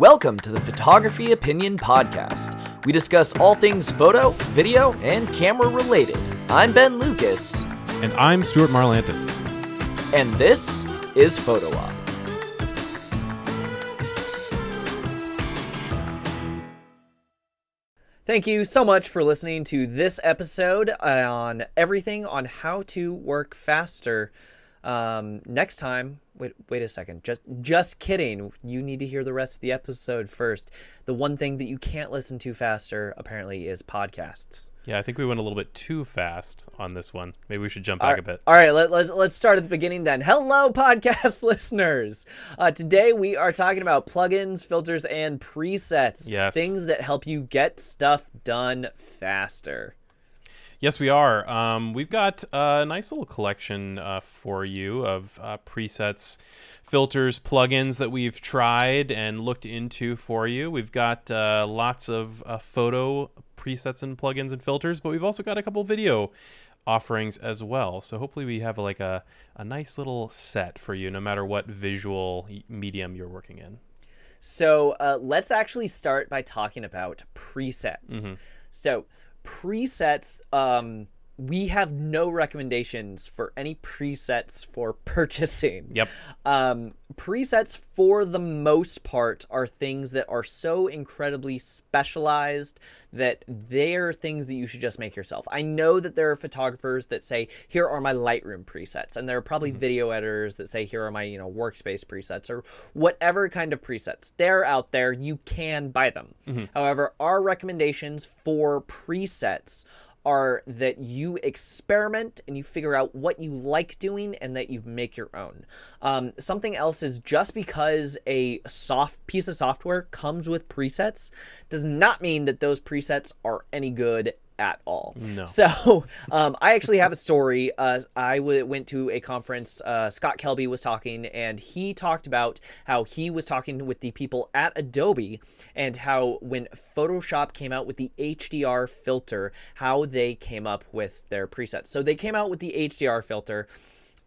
Welcome to the Photography Opinion Podcast. We discuss all things photo, video, and camera related. I'm Ben Lucas. And I'm Stuart Marlantis. And this is Photo Op. Thank you so much for listening to this episode on everything on how to work faster. Next time, wait a second. Just kidding. You need to hear the rest of the episode first. The one thing that you can't listen to faster, apparently, is podcasts. Yeah, I think we went a little bit too fast on this one. Maybe we should jump back a bit. All right, let's start at the beginning then. Hello, podcast listeners. Today we are talking about plugins, filters, and presets. Yes. Things that help you get stuff done faster. Yes, we are. We've got a nice little collection for you of presets, filters, plugins that we've tried and looked into for you. We've got lots of photo presets and plugins and filters, but we've also got a couple video offerings as well. So hopefully we have like a nice little set for you, no matter what visual medium you're working in. So let's actually start by talking about presets. Mm-hmm. So presets, we have no recommendations for any presets for purchasing. Yep. Presets, for the most part, are things that are so incredibly specialized that they're things that you should just make yourself. I know that there are photographers that say, here are my Lightroom presets, and there are probably video editors that say, here are my workspace presets, or whatever kind of presets. They're out there. You can buy them. However, our recommendations for presets are that you experiment and you figure out what you like doing and that you make your own. Something else is, just because a piece of software comes with presets does not mean that those presets are any good at all. No. So I actually have a story. I went to a conference. Scott Kelby was talking, and he talked about how he was talking with the people at Adobe and how when Photoshop came out with the HDR filter, how they came up with their presets. So they came out with the HDR filter,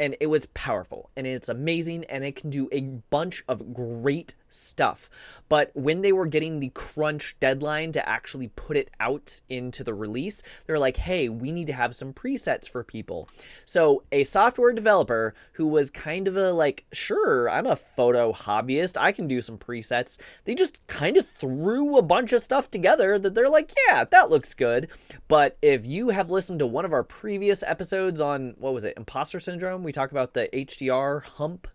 and it was powerful, and it's amazing, and it can do a bunch of great stuff. But when they were getting the crunch deadline to actually put it out into the release, they're like, hey, we need to have some presets for people. So a software developer who was kind of sure, I'm a photo hobbyist, I can do some presets. They just kind of threw a bunch of stuff together that they're like, yeah, that looks good. But if you have listened to one of our previous episodes on, what was it, imposter syndrome, we talk about the HDR hump,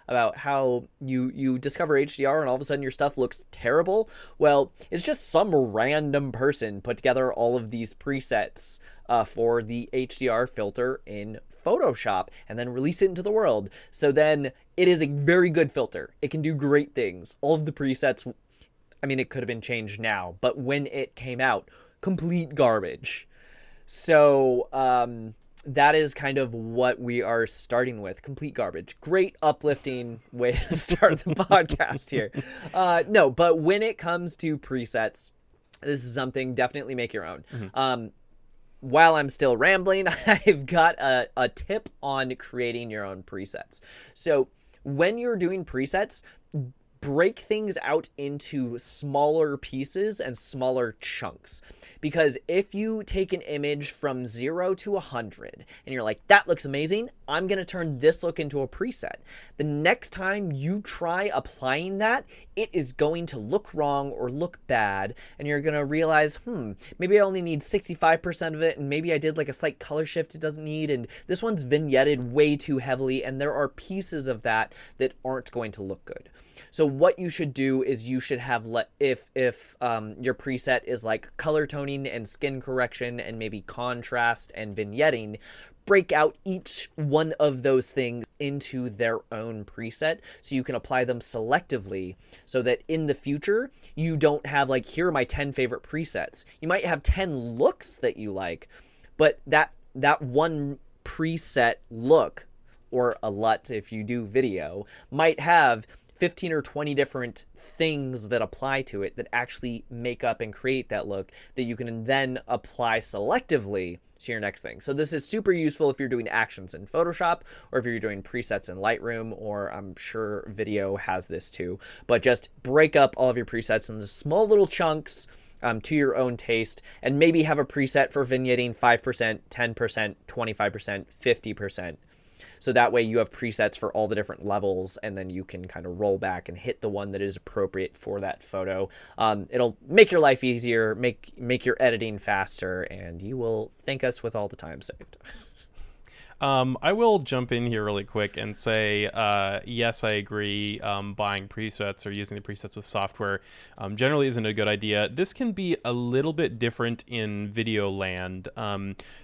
about how you discover HDR and all of a sudden your stuff looks terrible. Well, it's just some random person put together all of these presets for the HDR filter in Photoshop and then release it into the world. So then it is a very good filter. It can do great things. All of the presets, I mean, it could have been changed now, but when it came out, complete garbage. So that is kind of what we are starting with. Complete garbage. Great uplifting way to start the podcast here. No, but when it comes to presets, this is something, definitely make your own. While I'm still rambling, I've got a tip on creating your own presets. So when you're doing presets, break things out into smaller pieces and smaller chunks. Because if you take an image from 0 to 100 and you're like, that looks amazing, I'm going to turn this look into a preset. The next time you try applying that, it is going to look wrong or look bad, and you're going to realize, maybe I only need 65% of it, and maybe I did like a slight color shift it doesn't need, and this one's vignetted way too heavily, and there are pieces of that aren't going to look good. So what you should do is you should have, if your preset is like color toning and skin correction and maybe contrast and vignetting, break out each one of those things into their own preset so you can apply them selectively, so that in the future you don't have like, here are my 10 favorite presets. You might have 10 looks that you like, but that one preset look, or a LUT if you do video, might have 15 or 20 different things that apply to it that actually make up and create that look that you can then apply selectively to your next thing. So this is super useful if you're doing actions in Photoshop, or if you're doing presets in Lightroom, or I'm sure video has this too. But just break up all of your presets into small little chunks to your own taste, and maybe have a preset for vignetting 5%, 10%, 25%, 50%. So that way you have presets for all the different levels, and then you can kind of roll back and hit the one that is appropriate for that photo. It'll make your life easier, make your editing faster, and you will thank us with all the time saved. I will jump in here really quick and say, yes, I agree. Buying presets or using the presets with software generally isn't a good idea. This can be a little bit different in video land.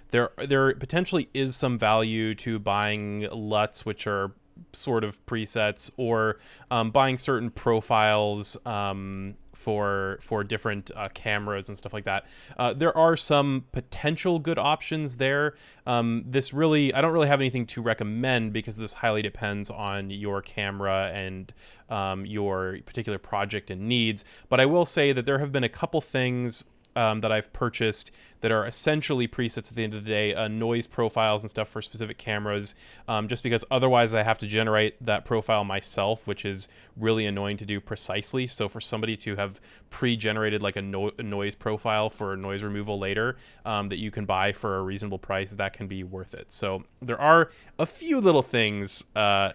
There potentially is some value to buying LUTs, which are sort of presets, or buying certain profiles for different cameras and stuff like that. There are some potential good options there. I don't really have anything to recommend, because this highly depends on your camera and your particular project and needs. But I will say that there have been a couple things that I've purchased that are essentially presets at the end of the day, noise profiles and stuff for specific cameras, just because otherwise I have to generate that profile myself, which is really annoying to do precisely. So for somebody to have pre-generated like a noise profile for noise removal later that you can buy for a reasonable price, that can be worth it. So there are a few little things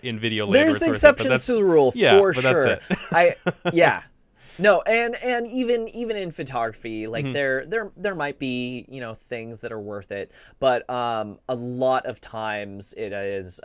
in video later. There's exceptions to the rule, for but sure. That's it. Yeah. No, and even in photography, like there might be, you know, things that are worth it, but a lot of times it is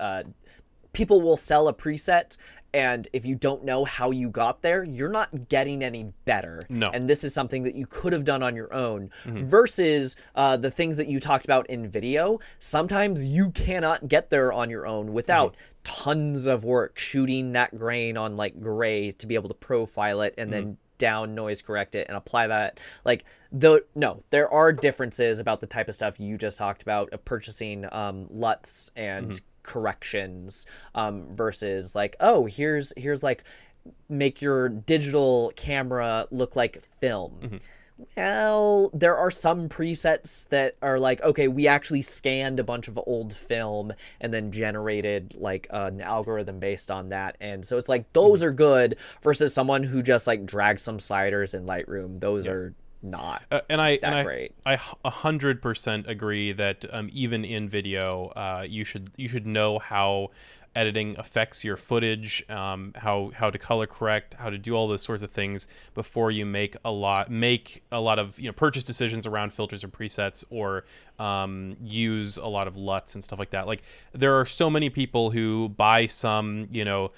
people will sell a preset, and if you don't know how you got there, you're not getting any better. No. And this is something that you could have done on your own, versus the things that you talked about in video. Sometimes you cannot get there on your own without tons of work shooting that grain on like gray to be able to profile it, and then down noise correct it and apply that. Like, there are differences about the type of stuff you just talked about of purchasing LUTs and corrections versus like, oh, here's like make your digital camera look like film. Well, there are some presets that are like, okay, we actually scanned a bunch of old film and then generated like an algorithm based on that. And so it's like, those are good, versus someone who just like drags some sliders in Lightroom. Those are not great. I 100% agree that even in video, you should know how editing affects your footage, how to color correct, how to do all those sorts of things before you make a lot of, you know, purchase decisions around filters or presets, or use a lot of LUTs and stuff like that. Like, there are so many people who buy some, you know,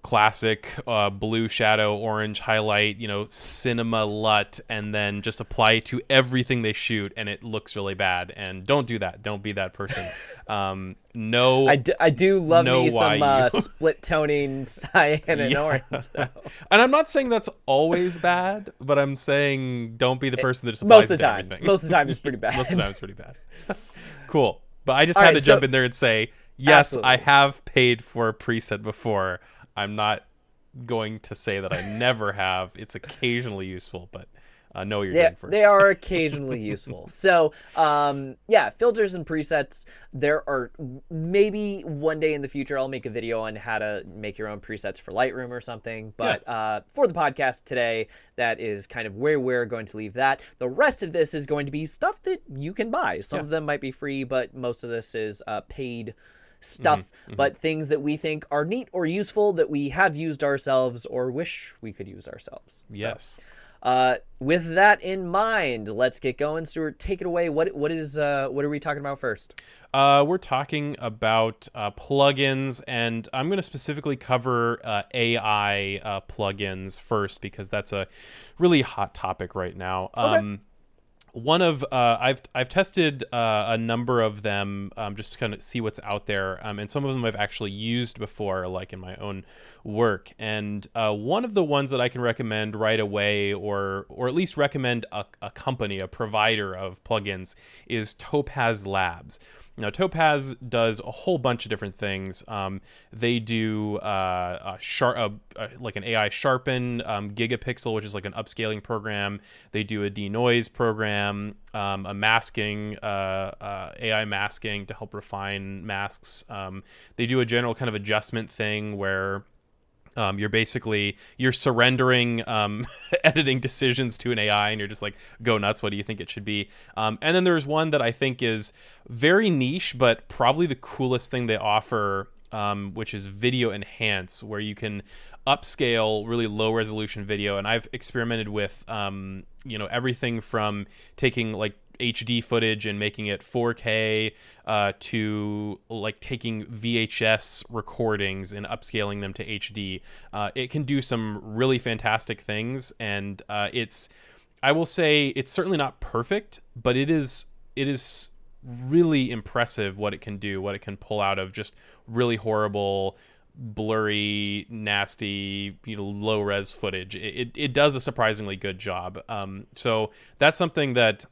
classic blue shadow, orange highlight, you know, cinema LUT, and then just apply it to everything they shoot, and it looks really bad. And don't do that. Don't be that person. No, I do love me some split toning cyan and orange, though. And I'm not saying that's always bad, but I'm saying don't be the person that just applies it to everything. Most of the time it's pretty bad. Most of the time it's pretty bad. Cool. But I just had to jump in there and say, yes, absolutely. I have paid for a preset before. I'm not going to say that I never have. It's occasionally useful, but know what you're doing first. They are occasionally useful. So, filters and presets. There are, maybe one day in the future I'll make a video on how to make your own presets for Lightroom or something. But for the podcast today, that is kind of where we're going to leave that. The rest of this is going to be stuff that you can buy. Some of them might be free, but most of this is paid stuff, but things that we think are neat or useful that we have used ourselves or wish we could use ourselves. Yes. So, with that in mind, let's get going. Stuart, take it away. What are we talking about first? We're talking about plugins, and I'm going to specifically cover AI plugins first, because that's a really hot topic right now. Okay. One of I've tested a number of them just to kind of see what's out there, and some of them I've actually used before, like in my own work. And one of the ones that I can recommend right away, or at least recommend a company, a provider of plugins, is Topaz Labs. Now, Topaz does a whole bunch of different things. They do like an AI sharpen, Gigapixel, which is like an upscaling program. They do a denoise program, a masking, AI masking to help refine masks. They do a general kind of adjustment thing where you're surrendering editing decisions to an AI, and you're just like, go nuts. What do you think it should be? And then there's one that I think is very niche, but probably the coolest thing they offer, which is video enhance, where you can upscale really low resolution video. And I've experimented with, everything from taking like HD footage and making it 4K to like taking VHS recordings and upscaling them to HD. It can do some really fantastic things, and I will say it's certainly not perfect, but it is really impressive what it can do, what it can pull out of just really horrible, blurry, nasty, low res footage. It does a surprisingly good job. So that's something that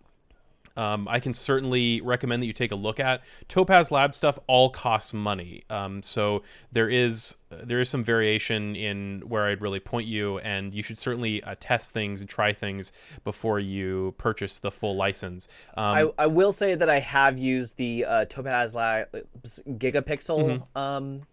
I can certainly recommend that you take a look at. Topaz Lab stuff all costs money, so there is some variation in where I'd really point you, and you should certainly test things and try things before you purchase the full license. I will say that I have used the Topaz Lab Gigapixel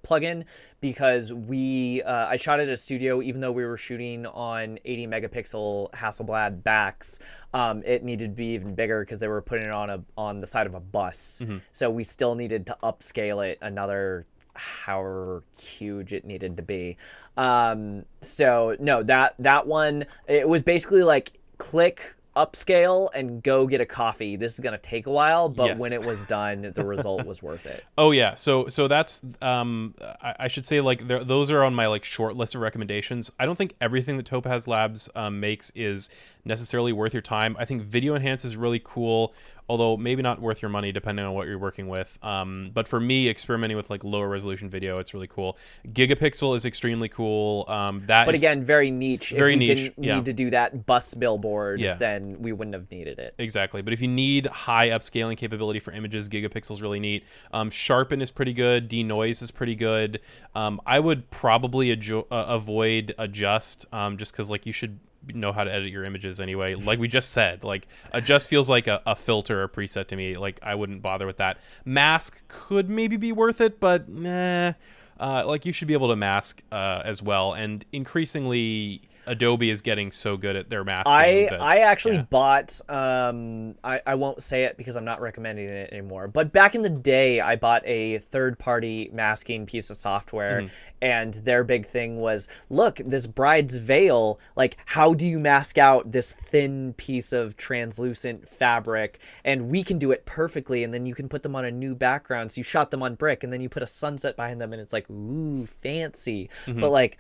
plugin, because I shot at a studio. Even though we were shooting on 80 megapixel Hasselblad backs, it needed to be even bigger because they were putting it on the side of a bus. So we still needed to upscale it another however huge it needed to be. So no, that one, it was basically like click upscale and go get a coffee. This is going to take a while, but Yes. when it was done, the result was worth it. Oh yeah, so that's I should say, like, those are on my like short list of recommendations. I don't think everything that Topaz Labs makes is necessarily worth your time. I think Video Enhance is really cool, although maybe not worth your money depending on what you're working with. But for me, experimenting with like lower resolution video, it's really cool. Gigapixel is extremely cool. But again, very niche. Very if we niche, didn't yeah. need to do that bus billboard, Yeah. then we wouldn't have needed it. Exactly. But if you need high upscaling capability for images, Gigapixel is really neat. Sharpen is pretty good. Denoise is pretty good. I would probably avoid Adjust, just because like you should know how to edit your images anyway. Like we just said, like Adjust feels like a filter or preset to me. Like I wouldn't bother with that. Mask could maybe be worth it, but nah. Like you should be able to mask as well, and increasingly Adobe is getting so good at their masking. I actually bought I won't say it because I'm not recommending it anymore, but back in the day I bought a third-party masking piece of software, and their big thing was, look, this bride's veil, like how do you mask out this thin piece of translucent fabric? And we can do it perfectly, and then you can put them on a new background. So you shot them on brick, and then you put a sunset behind them, and it's like, ooh, fancy. But like,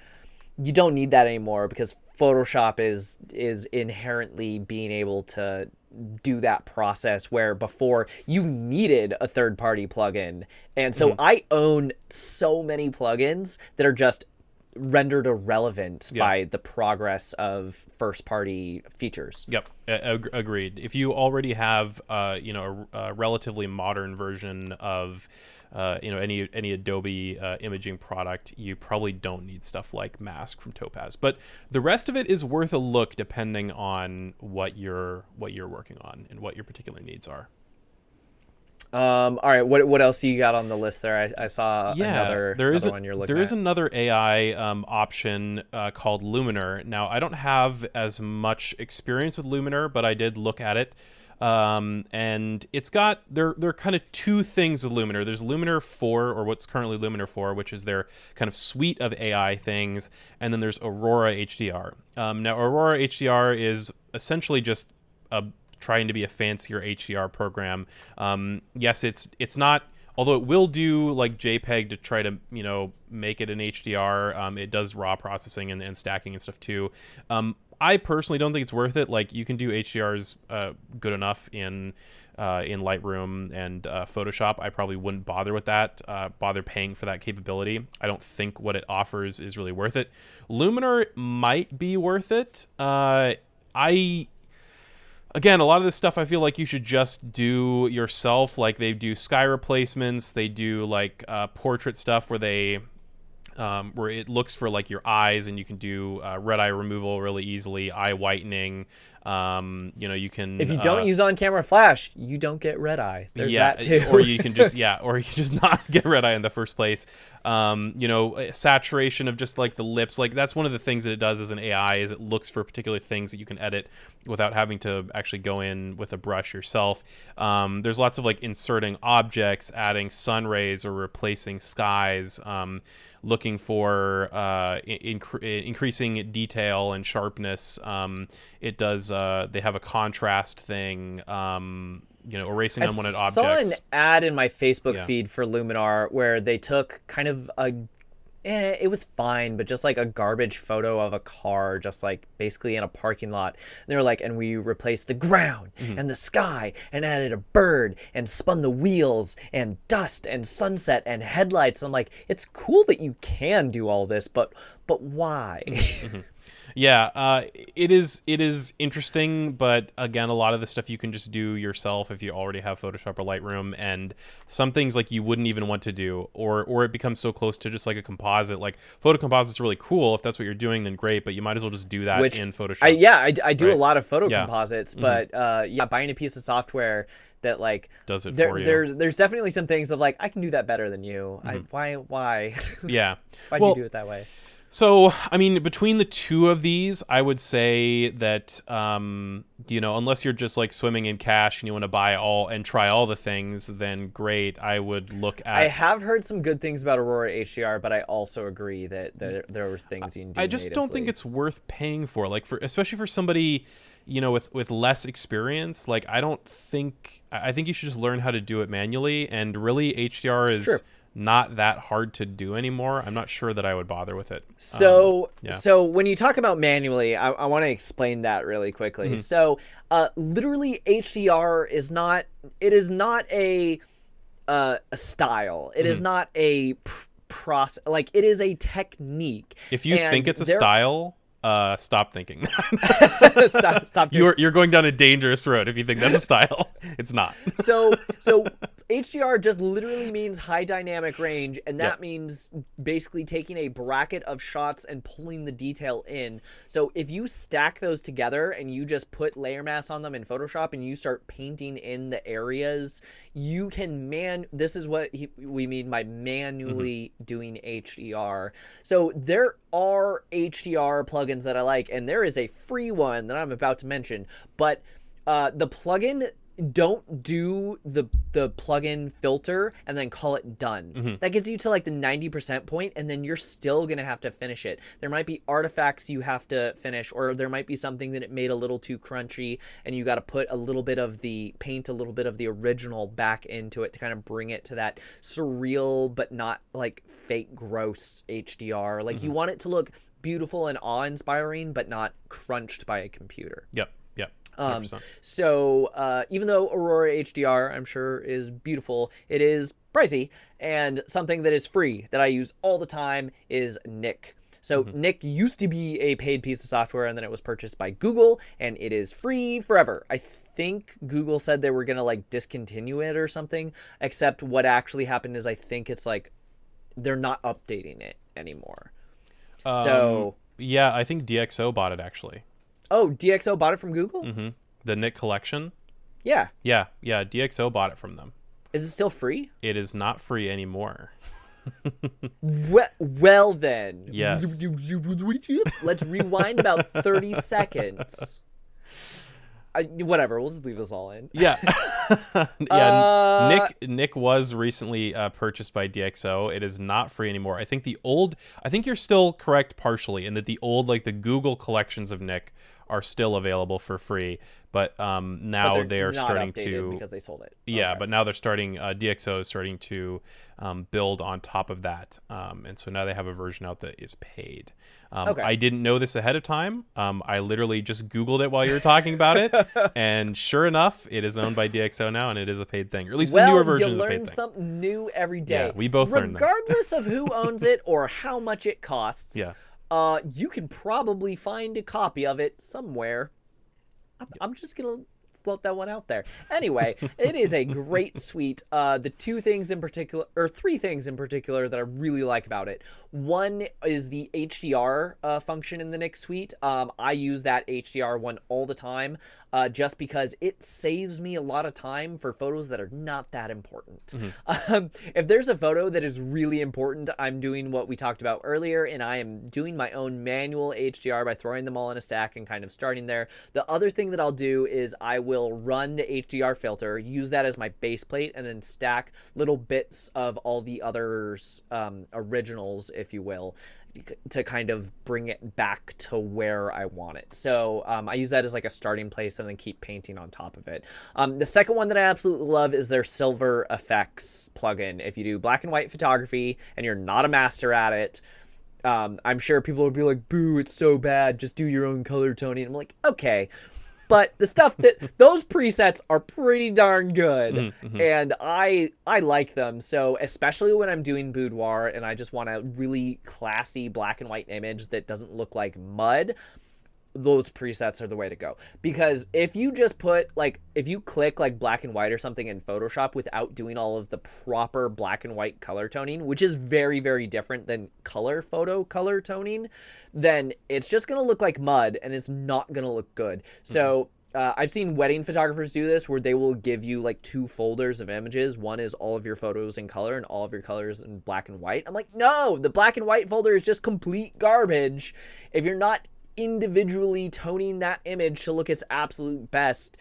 you don't need that anymore because Photoshop is inherently being able to do that process, where before you needed a third-party plugin. And so I own so many plugins that are just rendered irrelevant by the progress of first-party features. Yep, agreed. If you already have a relatively modern version of any Adobe imaging product, you probably don't need stuff like Mask from Topaz. But the rest of it is worth a look depending on what you're working on and what your particular needs are. All right, what else you got on the list there? I saw another one you're looking at. There is another AI option called Luminar. Now, I don't have as much experience with Luminar, but I did look at it. And it's got, there are kind of two things with Luminar. There's Luminar 4, or what's currently Luminar 4, which is their kind of suite of AI things. And then there's Aurora HDR. Now, Aurora HDR is essentially just trying to be a fancier HDR program. Yes, it's not, although it will do like JPEG to try to, make it an HDR. It does raw processing and stacking and stuff too. I personally don't think it's worth it. Like, you can do HDRs good enough in Lightroom and Photoshop. I probably wouldn't bother with that, bother paying for that capability. I don't think what it offers is really worth it. Luminar might be worth it. Again, a lot of this stuff I feel like you should just do yourself. Like they do sky replacements, they do like portrait stuff where it looks for like your eyes, and you can do red eye removal really easily, eye whitening. You can. If you don't use on-camera flash, you don't get red eye. There's that too. or you can just not get red eye in the first place. Saturation of just like the lips, like that's one of the things that it does as an AI is it looks for particular things that you can edit without having to actually go in with a brush yourself. There's lots of like inserting objects, adding sun rays, or replacing skies. Looking for increasing detail and sharpness. It does. They have a contrast thing. Erasing unwanted objects. I saw an ad in my Facebook feed for Luminar where they took kind of it was fine, but just like a garbage photo of a car, just like basically in a parking lot. And they were like, and we replaced the ground and the sky and added a bird and spun the wheels and dust and sunset and headlights. I'm like, it's cool that you can do all this, but why? Yeah, it is interesting, but again, a lot of the stuff you can just do yourself if you already have Photoshop or Lightroom, and some things like you wouldn't even want to do, or it becomes so close to just like a composite. Like photo composite's really cool. If that's what you're doing, then great, but you might as well just do that in Photoshop. I do a lot of photo composites, but buying a piece of software that like does it for you. There's definitely some things of like, I can do that better than you. Why? Yeah. Why'd you do it that way? So, I mean, between the two of these, I would say that, unless you're just like swimming in cash and you want to buy all and try all the things, then great. I would look at. I have heard some good things about Aurora HDR, but I also agree that there are things you can do. I just don't think it's worth paying for, like especially for somebody, with less experience. Like, I think you should just learn how to do it manually, and really HDR is. True. Not that hard to do anymore. I'm not sure that I would bother with it. So when you talk about manually, I want to explain that really quickly. So literally HDR is not a style. It is not a process. Like, it is a technique. If you think it's a style, stop thinking. Stop. You're going down a dangerous road if you think that's a style. It's not. So HDR just literally means high dynamic range, and that means basically taking a bracket of shots and pulling the detail in. So if you stack those together and you just put layer mask on them in Photoshop and you start painting in the areas, you can this is what we mean by manually doing HDR. So there are HDR plugins that I like, and there is a free one that I'm about to mention, but the plugin, don't do the plugin filter and then call it done. That gets you to like the 90% point, and then you're still gonna have to finish it. There might be artifacts you have to finish, or there might be something that it made a little too crunchy and you got to put a little bit of the original back into it to kind of bring it to that surreal but not like fake gross HDR. Like, you want it to look beautiful and awe-inspiring but not crunched by a computer. Yep. 100%. So even though Aurora HDR, I'm sure, is beautiful, it is pricey, and something that is free that I use all the time is Nik. So Nik used to be a paid piece of software, and then it was purchased by Google, and it is free forever. I think Google said they were going to like discontinue it or something, except what actually happened is I think it's like they're not updating it anymore. Yeah, I think DxO bought it actually. Oh, DxO bought it from Google? The Nik collection? Yeah. Yeah, DxO bought it from them. Is it still free? It is not free anymore. Well then. Yes. Let's rewind about 30 seconds. Whatever, we'll just leave this all in. Yeah. Nik was recently purchased by DxO. It is not free anymore. I think you're still correct partially in that the old, like the Google collections of Nik are still available for free, but now they are starting to, because they sold it. Yeah, okay. But now they're starting. DxO is starting to build on top of that, and so now they have a version out that is paid. I didn't know this ahead of time. I literally just Googled it while you were talking about it, and sure enough, it is owned by DxO now, and it is a paid thing. Or at least the newer version is a paid thing. You learn something new every day. Yeah, we both learn that. Regardless of who owns it or how much it costs. Yeah. You can probably find a copy of it somewhere. I'm just gonna float that one out there. Anyway, it is a great suite. The two things in particular, or three things in particular, that I really like about it. One is the HDR function in the Nix suite. I use that HDR one all the time, just because it saves me a lot of time for photos that are not that important. If there's a photo that is really important, I'm doing what we talked about earlier, and I am doing my own manual HDR by throwing them all in a stack and kind of starting there. The other thing that I'll do is I will run the HDR filter, use that as my base plate, and then stack little bits of all the others, originals, if you will, to kind of bring it back to where I want it. So I use that as like a starting place and then keep painting on top of it. The second one that I absolutely love is their silver effects plugin. If you do black and white photography and you're not a master at it, I'm sure people would be like, boo, it's so bad, just do your own color toning. I'm like, okay. But the stuff that those presets are pretty darn good, and I like them. So especially when I'm doing boudoir and I just want a really classy black and white image that doesn't look like mud, those presets are the way to go. Because if you just put if you click like black and white or something in Photoshop without doing all of the proper black and white color toning, which is very, very different than color toning, then it's just going to look like mud and it's not going to look good. So I've seen wedding photographers do this where they will give you like two folders of images. One is all of your photos in color and all of your colors in black and white. I'm like, no, the black and white folder is just complete garbage. If you're not individually toning that image to look its absolute best,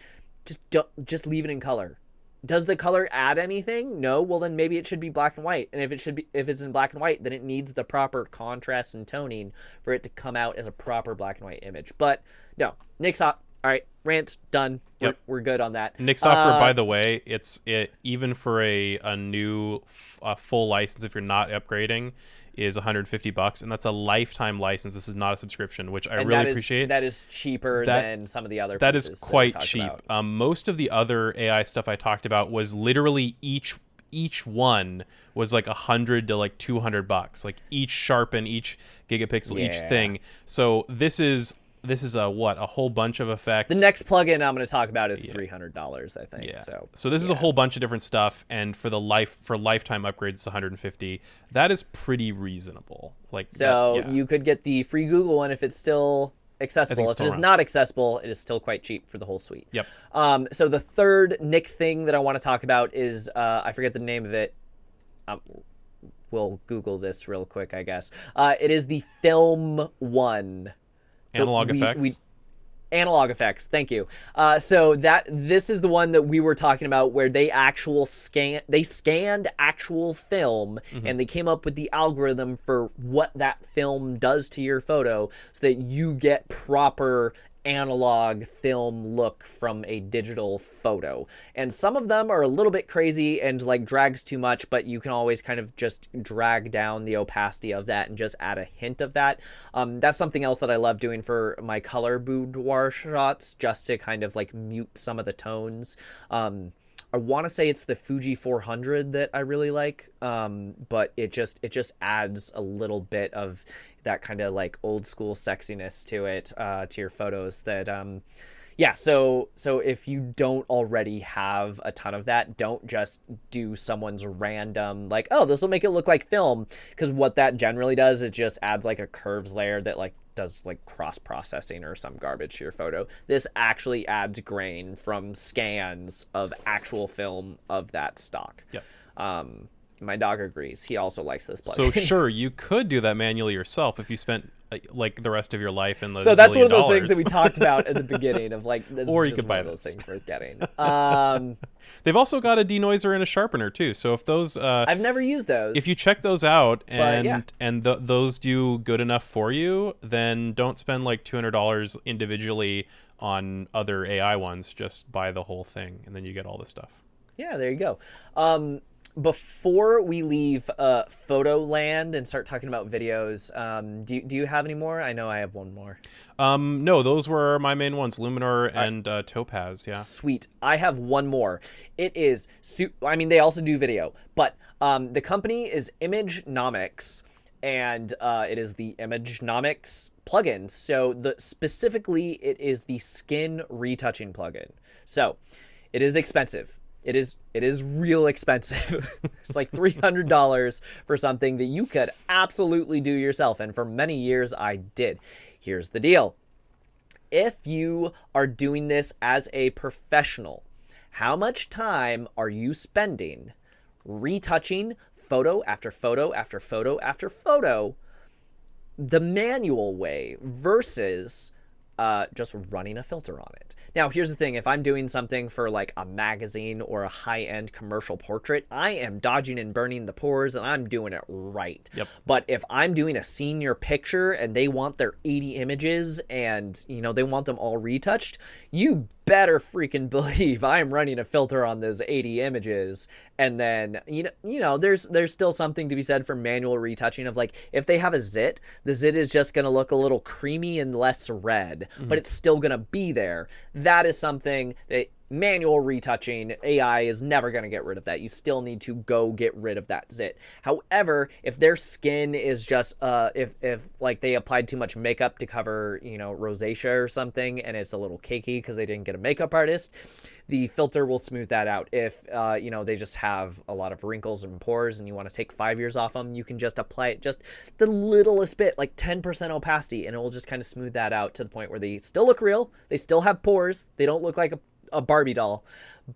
just leave it in color. Does the color add anything? No. Well, then maybe it should be black and white. And if it's in black and white, then it needs the proper contrast and toning for it to come out as a proper black and white image. But no, Nix up. All right, rant done. Yep. We're good on that. Nix software, by the way, it even for a new full license, if you're not upgrading, is $150, and that's a lifetime license. This is not a subscription, which I really appreciate. That is cheaper than some of the other. That is quite cheap. Most of the other AI stuff I talked about was literally each one was like $100 to like $200, like each sharpen, each gigapixel, each thing. So this is a whole bunch of effects. The next plugin I'm going to talk about is $300, I think. Yeah. So this is a whole bunch of different stuff, and for lifetime upgrades, it's $150. That is pretty reasonable. You could get the free Google one if it's still accessible. If it is not accessible, it is still quite cheap for the whole suite. Yep. So the third Nick thing that I want to talk about is I forget the name of it. We'll Google this real quick, I guess. It is the Film One. Analog effects. Analog effects. Thank you. So this is the one that we were talking about, where they scanned actual film, and they came up with the algorithm for what that film does to your photo, so that you get proper analog film look from a digital photo. And some of them are a little bit crazy and like drags too much, but you can always kind of just drag down the opacity of that and just add a hint of that. That's something else that I love doing for my color boudoir shots, just to kind of like mute some of the tones. I want to say it's the Fuji 400 that I really like, but it just adds a little bit of that kind of like old school sexiness to it, to your photos. That so if you don't already have a ton of that, don't just do someone's random like, oh, this will make it look like film, because what that generally does is just adds like a curves layer that like does like cross processing or some garbage to your photo. This actually adds grain from scans of actual film of that stock. Yep. My dog agrees. He also likes this plugin. So sure, you could do that manually yourself if you spent like the rest of your life in the So that's one of those things that we talked about at the beginning of like, this or is you just could buy one of those those things worth getting. They've also got a denoiser and a sharpener too. So if those I've never used those. If you check those out and those do good enough for you, then don't spend like $200 individually on other AI ones. Just buy the whole thing, and then you get all this stuff. Yeah, there you go. Before we leave photo land and start talking about videos, do you have any more? I know I have one more. No, those were my main ones, Luminar and Topaz. Yeah. Sweet. I have one more. It is, I mean, they also do video, but the company is Imagenomics, and it is the Imagenomics plugins. So specifically, it is the skin retouching plugin. So it is expensive. It is real expensive. It's like $300 for something that you could absolutely do yourself. And for many years, I did. Here's the deal. If you are doing this as a professional, how much time are you spending retouching photo after photo after photo after photo the manual way versus just running a filter on it? Now, here's the thing. If I'm doing something for like a magazine or a high-end commercial portrait, I am dodging and burning the pores and I'm doing it right. Yep. But if I'm doing a senior picture and they want their 80 images and, you know, they want them all retouched, you better freaking believe I'm running a filter on those 80 images. And then, there's still something to be said for manual retouching of like, if they have a zit, the zit is just going to look a little creamy and less red, but it's still going to be there. That is something that manual retouching, AI is never going to get rid of that. You still need to go get rid of that zit. However, if their skin is just, if like they applied too much makeup to cover, rosacea or something, and it's a little cakey because they didn't get a makeup artist, the filter will smooth that out. If, they just have a lot of wrinkles and pores and you want to take 5 years off them, you can just apply it just the littlest bit, like 10% opacity, and it will just kind of smooth that out to the point where they still look real. They still have pores. They don't look like a Barbie doll,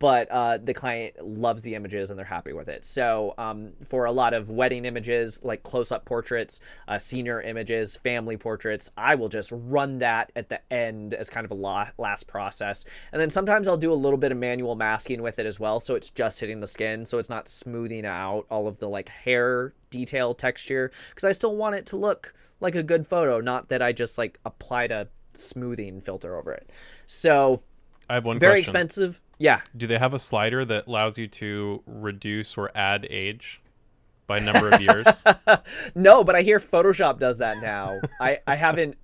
but the client loves the images and they're happy with it. So for a lot of wedding images, like close-up portraits, senior images, family portraits, I will just run that at the end as kind of a last process. And then sometimes I'll do a little bit of manual masking with it as well, so it's just hitting the skin, so it's not smoothing out all of the like hair detail texture, because I still want it to look like a good photo, not that I just like applied a smoothing filter over it. So I have one very question. expensive. Yeah. Do they have a slider that allows you to reduce or add age by number of years? No, but I hear Photoshop does that now. I haven't.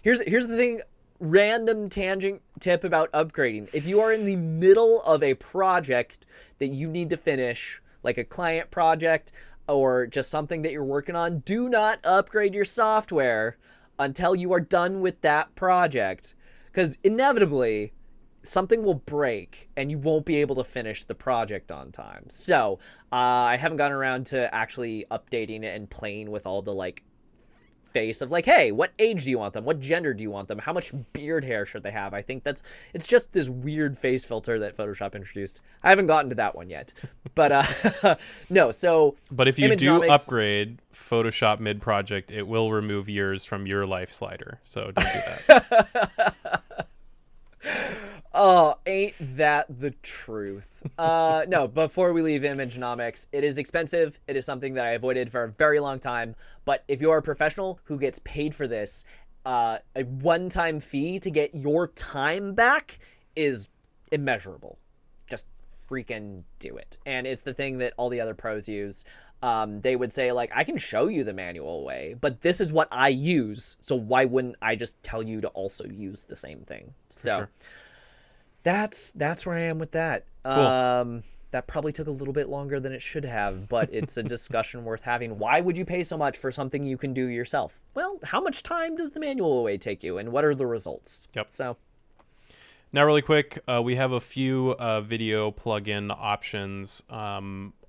Here's the thing. Random tangent tip about upgrading. If you are in the middle of a project that you need to finish, like a client project or just something that you're working on, do not upgrade your software until you are done with that project. Because inevitably, something will break and you won't be able to finish the project on time. So I haven't gotten around to actually updating it and playing with all the like face of like, hey, what age do you want them? What gender do you want them? How much beard hair should they have? I think it's just this weird face filter that Photoshop introduced. I haven't gotten to that one yet, but no. So, but if you do upgrade Photoshop mid-project, it will remove years from your life slider. So don't do that. Oh, ain't that the truth? No, before we leave Imagenomics, it is expensive. It is something that I avoided for a very long time. But if you're a professional who gets paid for this, a one-time fee to get your time back is immeasurable. Just freaking do it. And it's the thing that all the other pros use. They would say, like, I can show you the manual way, but this is what I use. So why wouldn't I just tell you to also use the same thing? So sure. That's where I am with that. Cool. That probably took a little bit longer than it should have, but it's a discussion worth having. Why would you pay so much for something you can do yourself? Well, how much time does the manual way take you, and what are the results? Yep. So now, really quick, we have a few video plugin options,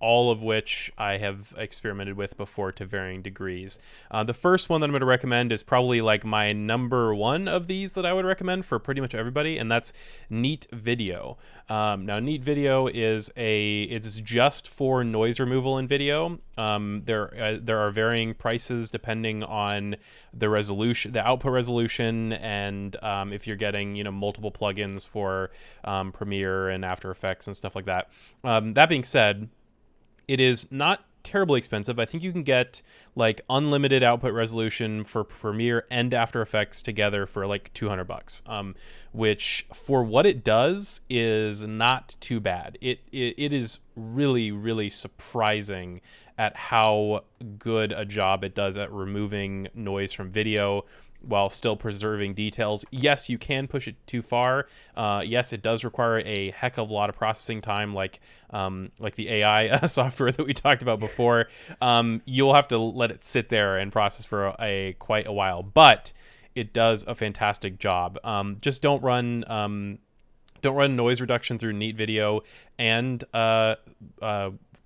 all of which I have experimented with before to varying degrees. The first one that I'm going to recommend is probably like my number one of these that I would recommend for pretty much everybody, and that's Neat Video. Now, Neat Video it's just for noise removal in video. There are varying prices depending on the resolution, the output resolution, and if you're getting multiple plugins for Premiere and After Effects and stuff like that. That being said, it is not terribly expensive. I think you can get like unlimited output resolution for Premiere and After Effects together for like $200, which for what it does is not too bad. It is really, really surprising at how good a job it does at removing noise from video. while still preserving details. Yes, you can push it too far. Yes, it does require a heck of a lot of processing time, like the AI software that we talked about before. You'll have to let it sit there and process for quite a while, but it does a fantastic job. Just don't run noise reduction through Neat Video and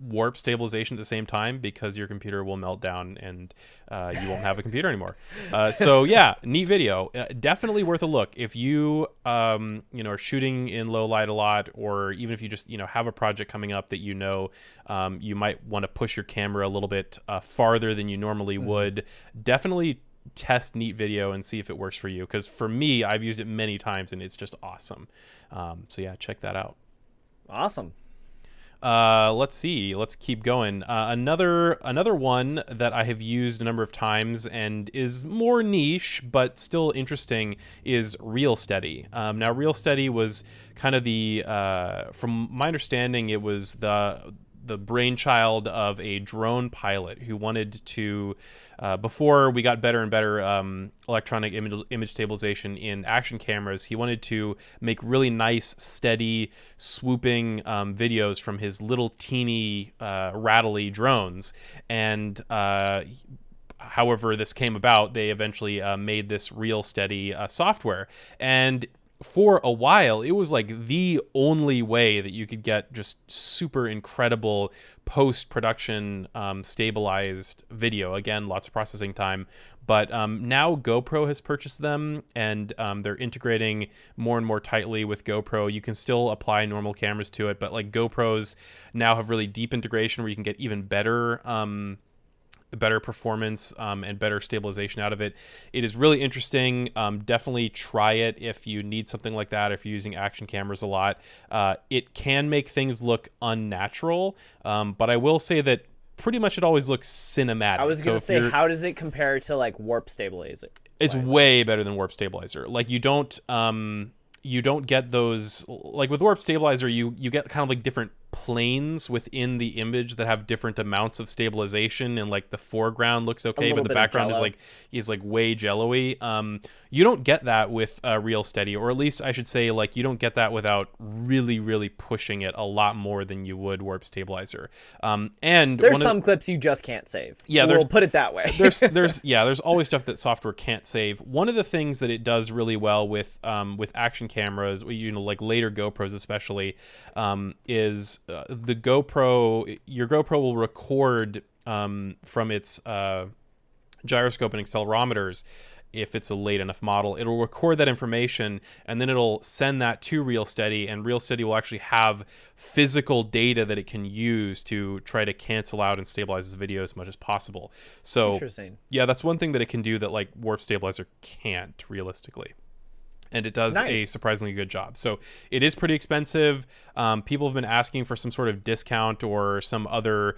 warp stabilization at the same time, because your computer will melt down and you won't have a computer anymore. So yeah, Neat Video, definitely worth a look if you are shooting in low light a lot, or even if you just have a project coming up that you might want to push your camera a little bit farther than you normally would. Definitely test Neat Video and see if it works for you, because for me, I've used it many times and it's just awesome. So yeah, check that out. Awesome. Let's see. Let's keep going. Another one that I have used a number of times and is more niche but still interesting is Real Steady. Now, Real Steady was kind of from my understanding, it was the brainchild of a drone pilot who wanted to, before we got better and better electronic image stabilization in action cameras, he wanted to make really nice, steady, swooping videos from his little teeny, rattly drones. And however this came about, they eventually made this Real Steady software. And for a while, it was like the only way that you could get just super incredible post-production stabilized video. Again, lots of processing time. But now GoPro has purchased them, and they're integrating more and more tightly with GoPro. You can still apply normal cameras to it, but like GoPros now have really deep integration where you can get even better performance and better stabilization out of it. It is really interesting. Definitely try it if you need something like that, if you're using action cameras a lot. It can make things look unnatural, but I will say that pretty much it always looks cinematic. I was going to say, how does it compare to like warp stabilizer? It's way better than warp stabilizer. Like you don't get those, like with warp stabilizer, you get kind of like different planes within the image that have different amounts of stabilization, and like the foreground looks okay, but the background is like way jello-y. You don't get that with Real Steady, or at least I should say, like, you don't get that without really, really pushing it a lot more than you would warp stabilizer. And there's some clips you just can't save. Yeah, we'll put it that way. there's always stuff that software can't save. One of the things that it does really well with action cameras, like later GoPros especially, is the GoPro. Your GoPro will record from its gyroscope and accelerometers. If it's a late enough model, it'll record that information, and then it'll send that to Real Steady, and Real Steady will actually have physical data that it can use to try to cancel out and stabilize this video as much as possible. So interesting. Yeah, that's one thing that it can do that like Warp Stabilizer can't realistically. And it does a surprisingly good job. So it is pretty expensive. People have been asking for some sort of discount or some other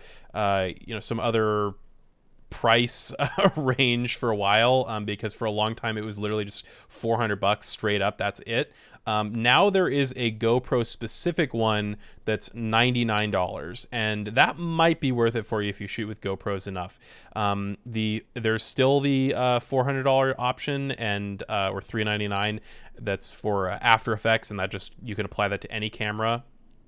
price range for a while, because for a long time it was literally just $400 straight up. That's it. Now there is a GoPro specific one that's $99, and that might be worth it for you if you shoot with GoPros enough. There's still the $400 option and or $399 that's for After Effects, and that just, you can apply that to any camera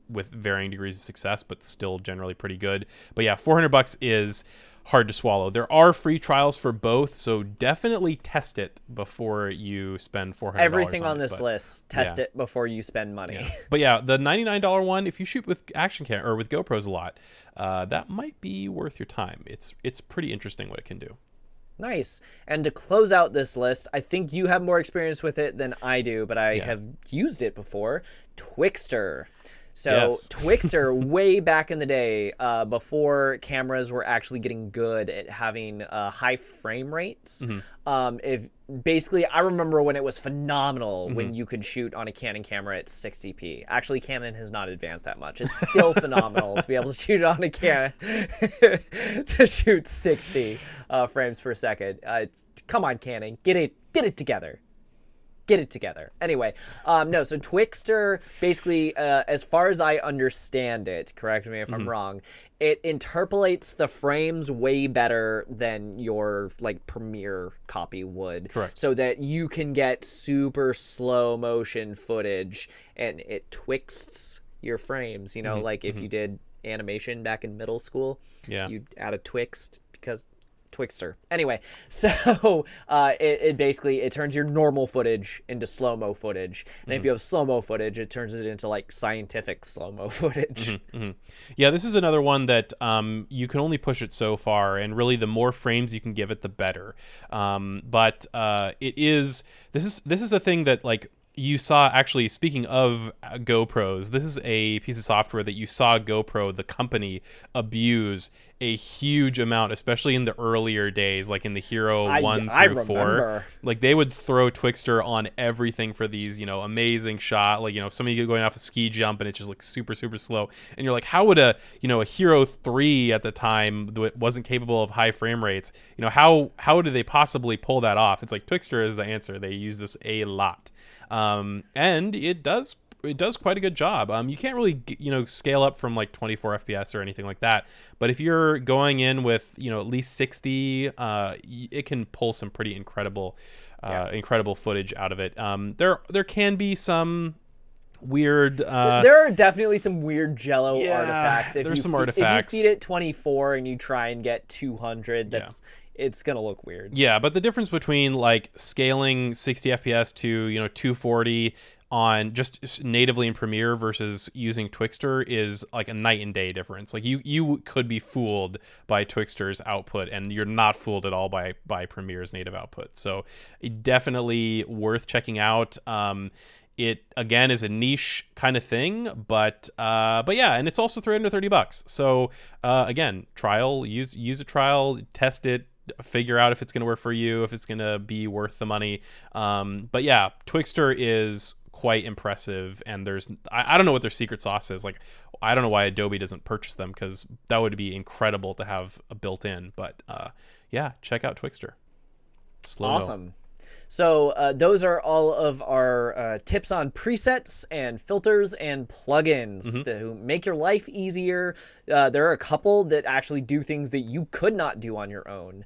with varying degrees of success, but still generally pretty good. But yeah, $400 is hard to swallow. There are free trials for both, so definitely test it before you spend $400. Everything on this list, test it before you spend money. Yeah. But yeah, the $99 one, if you shoot with action cam or with GoPros a lot, that might be worth your time. It's pretty interesting what it can do. Nice. And to close out this list, I think you have more experience with it than I do, but I have used it before. Twixtor. So yes. Twixtor, way back in the day, before cameras were actually getting good at having high frame rates. Mm-hmm. I remember when it was phenomenal when you could shoot on a Canon camera at 60p. Actually, Canon has not advanced that much. It's still phenomenal to be able to shoot on a Canon to shoot 60 frames per second. Come on, Canon, get it together. Get it together. Anyway, no, so Twixtor, basically, as far as I understand it, correct me if I'm wrong, it interpolates the frames way better than your, like, Premiere copy would. Correct. So that you can get super slow motion footage, and it twixts your frames, you know, like if you did animation back in middle school, you'd add a twixt because... Twixtor. Anyway, so it basically it turns your normal footage into slow-mo footage, and if you have slow-mo footage, it turns it into like scientific slow-mo footage. Yeah, this is another one that you can only push it so far, and really the more frames you can give it, the better. But this is a thing that, like, you saw, actually, speaking of GoPros, this is a piece of software that you saw GoPro, the company, abuse a huge amount, especially in the earlier days, like in the Hero 1 through 4. Like, they would throw Twixtor on everything for these, you know, amazing shot. Like, you know, somebody going off a ski jump and it's just like super, super slow. And you're like, how would a Hero 3 at the time that wasn't capable of high frame rates, you know, how did they possibly pull that off? It's like Twixtor is the answer. They use this a lot. And it does quite a good job. You can't really, you know, scale up from like 24 FPS or anything like that. But if you're going in with, you know, at least 60, it can pull some pretty incredible footage out of it. There can be some weird... there are definitely some weird jello artifacts. There's some artifacts. If you feed it 24 and you try and get 200, it's gonna look weird. Yeah, but the difference between like scaling 60 FPS to, you know, 240 on just natively in Premiere versus using Twixtor is like a night and day difference. Like you could be fooled by Twixtor's output, and you're not fooled at all by Premiere's native output. So definitely worth checking out. It again is a niche kind of thing, but yeah, and it's also $330. So again, use a trial, test it, figure out if it's going to work for you, if it's going to be worth the money. But yeah, Twixtor is quite impressive, and I don't know what their secret sauce is. Like, I don't know why Adobe doesn't purchase them, because that would be incredible to have a built-in. But yeah, check out Twixtor. Slow-mo. Awesome. So those are all of our tips on presets and filters and plugins to make your life easier. There are a couple that actually do things that you could not do on your own,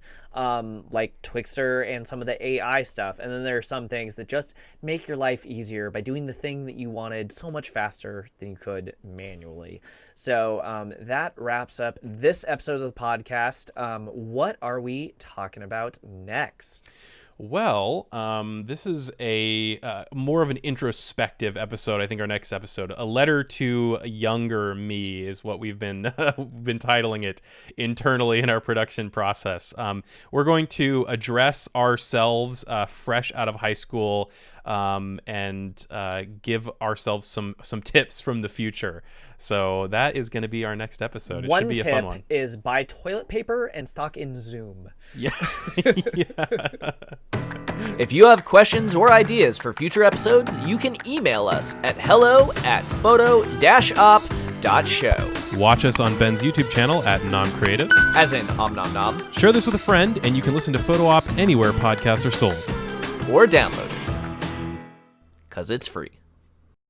like Twixtor and some of the AI stuff. And then there are some things that just make your life easier by doing the thing that you wanted so much faster than you could manually. So that wraps up this episode of the podcast. What are we talking about next? Well, this is a more of an introspective episode. I think our next episode, a letter to younger me, is what we've been titling it internally in our production process. We're going to address ourselves fresh out of high school, and give ourselves some tips from the future. So that is going to be our next episode. It should be a fun one. One tip is buy toilet paper and stock in Zoom. Yeah. Yeah. If you have questions or ideas for future episodes, you can email us at hello@photo-op.show. Watch us on Ben's YouTube channel at NomCreative. As in Om Nom Nom. Share this with a friend, and you can listen to Photo Op anywhere podcasts are sold. Or download it. 'Cause it's free.